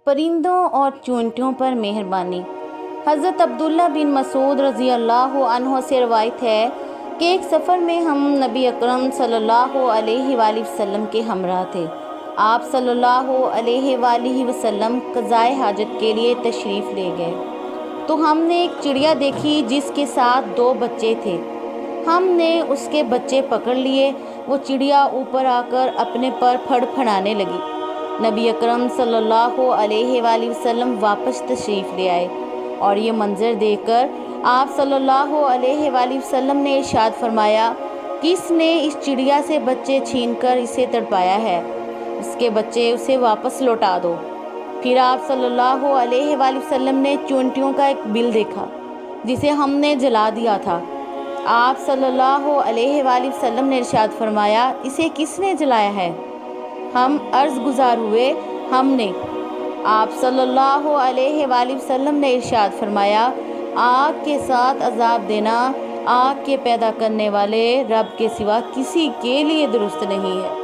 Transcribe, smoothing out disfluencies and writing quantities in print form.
پرندوں اور چونٹیوں پر مہربانی۔ حضرت عبداللہ بن مسعود رضی اللہ عنہ سے روایت ہے کہ ایک سفر میں ہم نبی اکرم صلی اللہ علیہ وآلہ وسلم کے ہمراہ تھے۔ آپ صلی اللہ علیہ وآلہ وسلم قضائے حاجت کے لیے تشریف لے گئے تو ہم نے ایک چڑیا دیکھی جس کے ساتھ 2 بچے تھے۔ ہم نے اس کے بچے پکڑ لیے۔ وہ چڑیا اوپر آ کر اپنے پر پھڑ پھڑانے لگی۔ نبی اکرم صلی اللہ علیہ وآلہ وسلم واپس تشریف لے آئے اور یہ منظر دیکھ کر آپ صلی اللہ علیہ وآلہ وسلم نے ارشاد فرمایا، کس نے اس چڑیا سے بچے چھین کر اسے تڑپایا ہے، اس کے بچے اسے واپس لوٹا دو۔ پھر آپ صلی اللہ علیہ وآلہ وسلم نے چونٹیوں کا ایک بل دیکھا جسے ہم نے جلا دیا تھا۔ آپ صلی اللہ علیہ وآلہ وسلم نے ارشاد فرمایا، اسے کس نے جلایا ہے؟ ہم عرض گزار ہوئے، ہم نے۔ آپ صلی اللہ علیہ وآلہ وسلم نے ارشاد فرمایا، آگ کے ساتھ عذاب دینا آگ کے پیدا کرنے والے رب کے سوا کسی کے لیے درست نہیں ہے۔